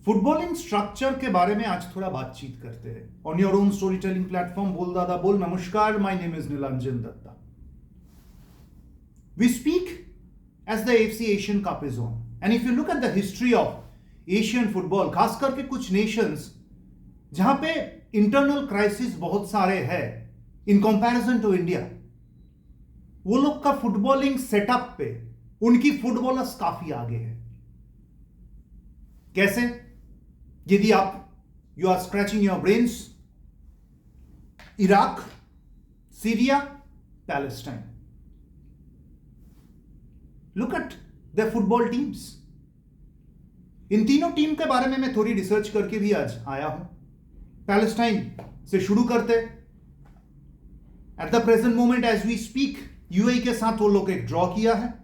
Footballing structure के बारे में आज थोड़ा बातचीत करते हैं on your own story telling platform Bol Dada Bol. नमस्कार, my name is Nilanjan Datta. We speak as the AFC Asian Cup is on and if you look at the history of Asian football, खास करके कुछ नेशंस जहां पे इंटरनल क्राइसिस बहुत सारे हैं इन comparison to India, वो लोग का फुटबॉलिंग सेटअप पे उनकी फुटबॉलर्स काफी आगे है। कैसे? यदि आप you are scratching your brains, Iraq, Syria, Palestine, look at the football teams. इन तीनों टीम के बारे में मैं थोड़ी रिसर्च करके भी आज आया हूं। पैलेस्टाइन से शुरू करते। At the present moment as we speak, UAE के साथ वो लोग एक ड्रॉ किया है।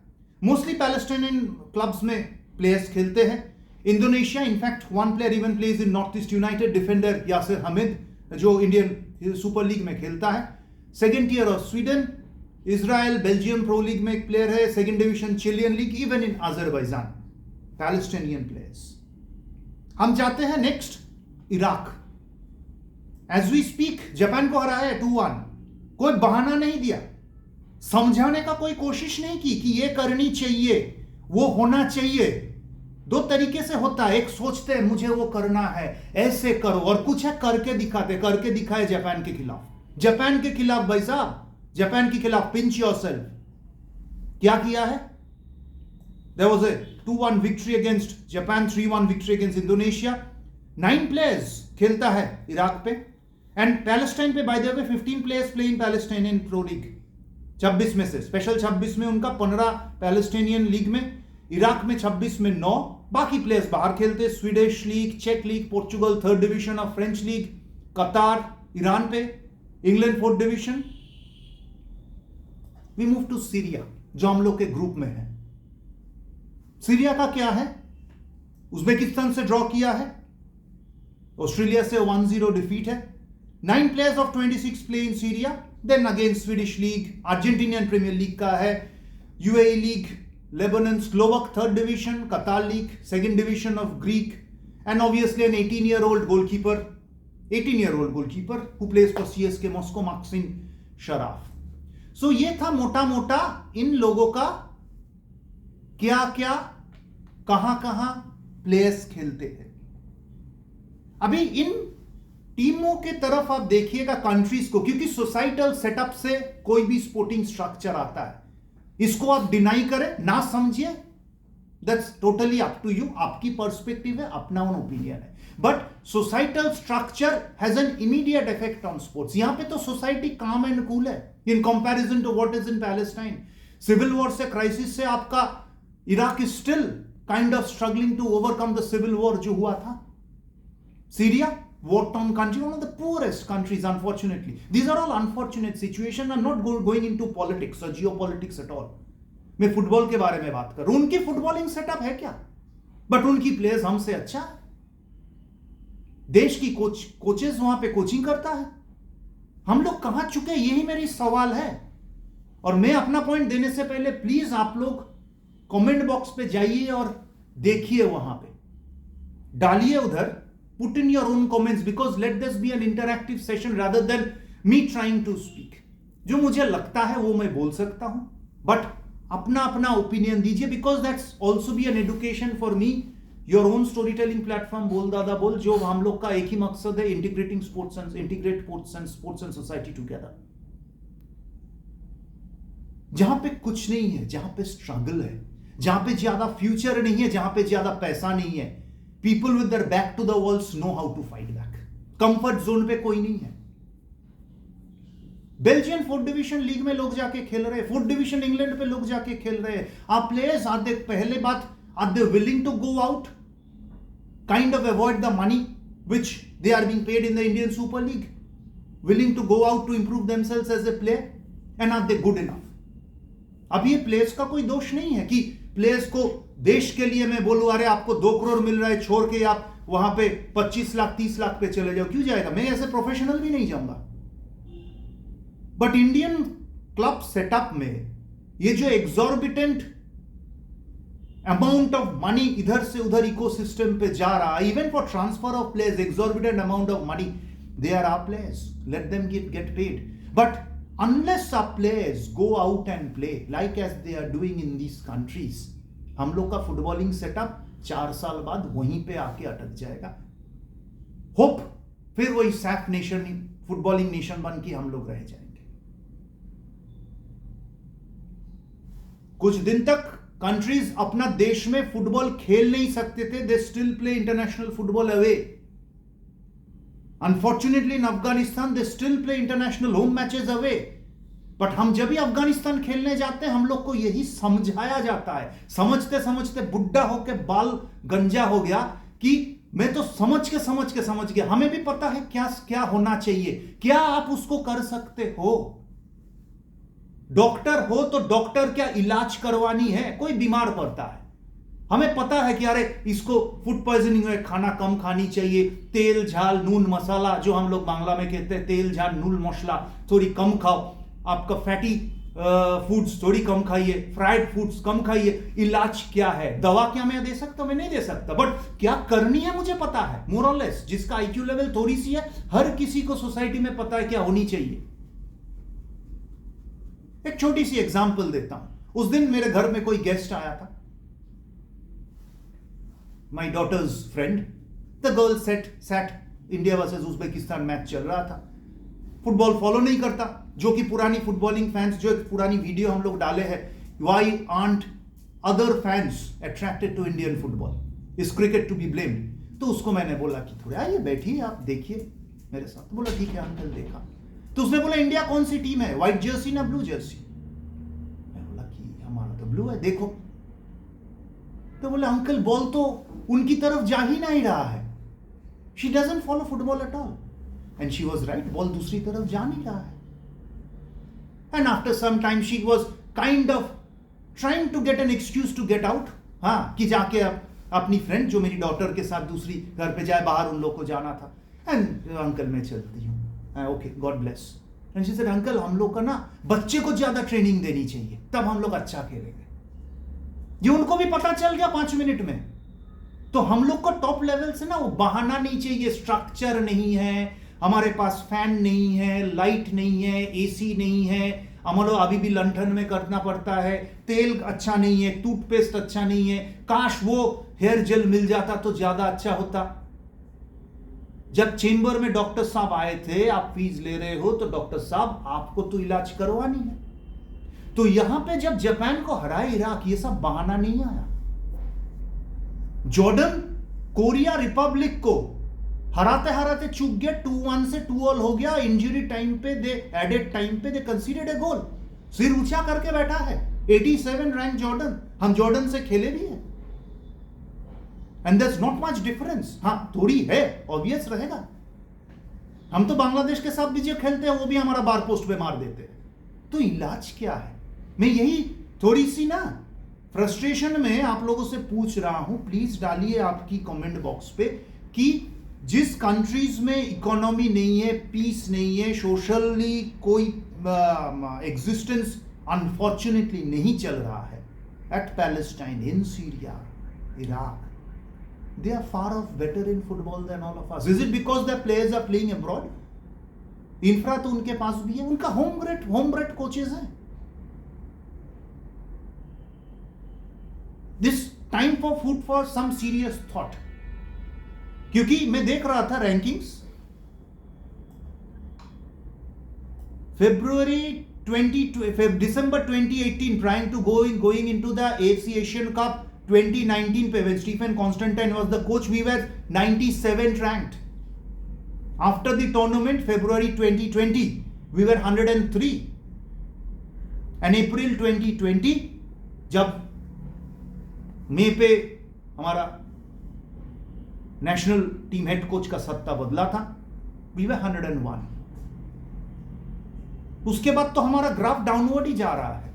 मोस्टली पैलेस्टाइनियन क्लब्स में प्लेयर्स खेलते हैं। Indonesia, in fact one player even plays in North East United, defender Yasir Hamid, जो इंडियन सुपर लीग में खेलता है। Second tier of Sweden, Israel, Belgium pro league में एक प्लेयर है। Second division Chilean league, even in Azerbaijan Palestinian players. हम जाते हैं next, Iraq. As we speak Japan को हराया है 2-1। कोई बहाना नहीं दिया, समझाने का कोई कोशिश नहीं की कि ये करनी चाहिए, वो होना चाहिए। दो तरीके से होता है, एक सोचते हैं मुझे वो करना है, ऐसे करो, और कुछ है करके दिखाते, करके दिखाए जापान के खिलाफ। जापान के खिलाफ भाई साहब, जापान के खिलाफ पिंच योरसेल्फ। क्या किया है? There was a 2-1 victory against Japan, 3-1 victory against Indonesia. 9 players खेलता है इराक पे, एंड पैलेस्टाइन पे by the way 15 players play in Palestinian pro league. 26 में से स्पेशल 26 में उनका, 15 पैलेस्टाइनियन लीग में, इराक में 26 में 9। बाकी प्लेयर्स बाहर खेलते, स्वीडिश लीग, चेक league, Portugal, 3rd division of French league, Qatar, Iran पे, England 4th division. We move to Syria, जो हम लोग के ग्रुप में है। सीरिया का क्या है? उज्बेकिस्तान से ड्रॉ किया है, ऑस्ट्रेलिया से 1-0 डिफीट है। 9 players of 26 play in Syria. Then again Swedish league, Argentinian premier league का है, UAE league, Lebanon, Slovak 3rd division, Qatar league, 2nd division of Greek, and obviously an 18-year-old goalkeeper, 18-year-old goalkeeper who plays for CSKA Moscow, Maksim Sharaf. So ये था मोटा मोटा इन लोगों का क्या क्या, कहां कहां प्लेयर्स खेलते हैं। अभी इन टीमों के तरफ आप देखिएगा, कंट्रीज को, क्योंकि सोसाइटल सेटअप से कोई भी स्पोर्टिंग स्ट्रक्चर आता है, इसको आप डिनाई करें ना समझिए, that's totally up to you. आपकी पर्सपेक्टिव है, अपना ओन ओपिनियन है, but societal structure has an immediate effect on sports. यहां पे तो सोसाइटी काम एंड कूल है in comparison to what is in Palestine. Civil war से, क्राइसिस से आपका Iraq is still kind of struggling to overcome the civil war जो हुआ था। Syria, war-torn country, one of the poorest countries, unfortunately. These are all unfortunate situations. I'm not going into politics or geopolitics at all. मैं football के बारे में बात कर रहा हूं। उनकी फुटबॉलिंग सेटअप है क्या, बट उनकी प्लेयर्स हमसे अच्छा है। देश की कोचेस वहां पे कोचिंग करता है। हम लोग कहां चुके, यही मेरी सवाल है। और मैं अपना पॉइंट देने से पहले प्लीज आप लोग कमेंट बॉक्स पे जाइए और देखिए, वहां पे डालिए, उधर put in your own comments, because let this be an interactive session rather than me trying to speak. जो मुझे लगता है वो मैं बोल सकता हूं, बट अपना अपना ओपिनियन दीजिए, because that's also be an education for me, your own storytelling platform बोल दादा बोल, जो हम लोग का एक ही मकसद है, integrate sports and society together। जहां पे कुछ नहीं है, जहां पे स्ट्रगल है, जहां पे ज्यादा फ्यूचर नहीं है, जहां पे ज्यादा पैसा नहीं है, people with their back to the walls know how to fight back। Comfort zone पे कोई नहीं है। बेल्जियन 4th डिवीजन लीग में लोग जाके खेल रहे हैं, 4th डिवीजन इंग्लैंड पे लोग जाके खेल रहे हैं। आप प्लेयर्स आर दे, पहले बात, are they willing to go out, kind of avoid the money which they are being paid in the Indian Super League, willing to go out to improve themselves as a player, and are they good enough? अब ये players का कोई दोष नहीं है कि players को देश के लिए मैं बोलूं अरे आपको 2 करोड़ मिल रहा है, छोड़ के आप वहां पे 25 लाख 30 लाख पे चले जाओ। क्यों जाएगा? मैं ऐसे प्रोफेशनल भी नहीं जाऊंगा। बट इंडियन क्लब सेटअप में ये जो एग्जॉर्बिटेंट अमाउंट ऑफ मनी इधर से उधर इकोसिस्टम पे जा रहा है, even for transfer of players exorbitant amount of money, they are our players, let them get paid. But unless our players go out and play like as they are doing in these countries, हम लोग का footballing setup 4 साल बाद वहीं पे आके अटक जाएगा। होप फिर वही सैफ नेशन, फुटबॉलिंग नेशन बन के हम लोग रह जाएंगे। कुछ दिन तक कंट्रीज अपना देश में फुटबॉल खेल नहीं सकते थे, they still play international football away. Unfortunately in Afghanistan they still play international home matches away. But हम जब भी अफगानिस्तान खेलने जाते हैं हम लोग को यही समझाया जाता है, समझते समझते बुढ़ा होके बाल गंजा हो गया कि मैं तो समझ गया। हमें भी पता है क्या क्या होना चाहिए, क्या आप उसको कर सकते हो। डॉक्टर हो तो डॉक्टर क्या इलाज करवानी है, कोई बीमार पड़ता है, हमें पता है कि अरे इसको फूड पॉइजनिंग है, खाना कम खानी चाहिए, तेल झाल नून मसाला, जो हम लोग बांग्ला में कहते हैं तेल झाल नून मसला थोड़ी कम खाओ, आपका फैटी फूड्स थोड़ी कम खाइए, फ्राइड फूड्स कम खाइए। इलाज क्या है, दवा क्या मैं दे सकता हूं? मैं नहीं दे सकता, बट क्या करनी है मुझे पता है। मोर और लेस जिसका आईक्यू लेवल थोड़ी सी है, हर किसी को सोसाइटी में पता है क्या होनी चाहिए। एक छोटी सी एग्जांपल देता हूं। उस दिन मेरे घर में कोई गेस्ट आया था, my daughter's friend. The girl sat India versus Uzbekistan match चल रहा था। फुटबॉल फॉलो नहीं करता, जो कि पुरानी फुटबॉलिंग फैंस, जो एक पुरानी वीडियो हम लोग डाले हैं, why aren't other fans attracted to Indian football, is cricket to be blamed. तो उसको मैंने बोला कि थोड़ा आइए बैठिए, आप देखिए मेरे साथ। तो बोला ठीक है अंकल, देखा। तो उसने बोला इंडिया कौन सी टीम है, व्हाइट जर्सी ना ब्लू जर्सी? मैं बोला कि हमारा तो ब्लू है, देखो। तो बोला अंकल बॉल तो उनकी तरफ जा ही नहीं रहा है, she doesn't follow football at all. And she was right, ball दूसरी तरफ जा नहीं रहा है। And after some time she was kind of trying to get an excuse to get out, हाँ, कि जाके अपनी फ्रेंड जो मेरी डॉटर के साथ दूसरी घर पे जाए, बाहर उन लोग को जाना था। एंड अंकल मैं चलती हूँ, okay God bless. And she said uncle हम लोग का ना बच्चे को ज्यादा ट्रेनिंग देनी चाहिए, तब हम लोग अच्छा खेलेंगे। ये उनको भी पता चल गया 5 मिनट में। तो हम लोग को टॉप लेवल से ना वो बहाना नहीं चाहिए, स्ट्रक्चर नहीं है, हमारे पास फैन नहीं है, लाइट नहीं है, एसी नहीं है, हम लोग अभी भी लंठन में करना पड़ता है, तेल अच्छा नहीं है, टूथपेस्ट अच्छा नहीं है, काश वो हेयर जेल मिल जाता तो ज्यादा अच्छा होता। जब चेंबर में डॉक्टर साहब आए थे, आप फीस ले रहे हो तो डॉक्टर साहब आपको तो इलाज करवानी है। तो यहां पे जब जापान को हराया इराक, ये सब बहाना नहीं आया। जॉर्डन कोरिया रिपब्लिक को हराते हराते चूक गया, 2-1 से 2-2 हो गया। इंजरी टाइम पे दे एडेड टाइम पे दे कंसीडर्ड ए गोल, सिर ऊंचा करके बैठा है। 87 रैंक जॉर्डन, हम जॉर्डन से खेले भी हैं, and there is not much difference. हाँ थोड़ी है, ऑब्वियस रहेगा। हम तो बांग्लादेश के साथ भी जो खेलते हैं वो भी हमारा बार पोस्ट पे मार देते हैं। तो इलाज क्या है? मैं यही थोड़ी सी ना फ्रस्ट्रेशन में आप लोगों से पूछ रहा हूं, प्लीज डालिए आपकी कमेंट बॉक्स पे कि जिस कंट्रीज में इकोनॉमी नहीं है, पीस नहीं है, सोशली कोई एग्जिस्टेंस अनफॉर्चुनेटली नहीं चल रहा है, at Palestine, in Syria, Iraq, they are far off better in football than all of us. Is it because their players are playing abroad? Infra तो उनके पास भी है, उनका होम ब्रेड कोचेस हैं। This time for food for some serious thought. क्योंकि मैं देख रहा था rankings, December 2018 trying to going into the AFC Asian Cup 2019 पे when Stephen Constantine was the coach, we were 97th ranked. After the tournament, February 2020, we were 103. And April 2020, जब मई पे हमारा national team head coach का सत्ता बदला था, we were 101. उसके बाद तो हमारा ग्राफ डाउनवर्ड ही जा रहा है।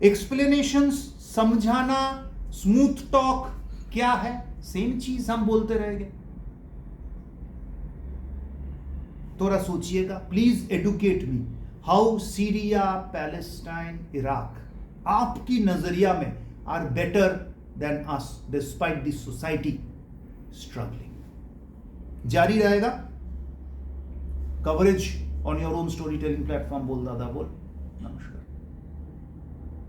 एक्सप्लेनेशंस, समझाना, स्मूथ टॉक क्या है, सेम चीज हम बोलते रहेंगे। थोड़ा सोचिएगा, please educate me how Syria, Palestine, Iraq आपकी नजरिया में are better than us despite the society struggling. जारी रहेगा coverage on your own story telling platform Bol Dada Bol. नमस्कार।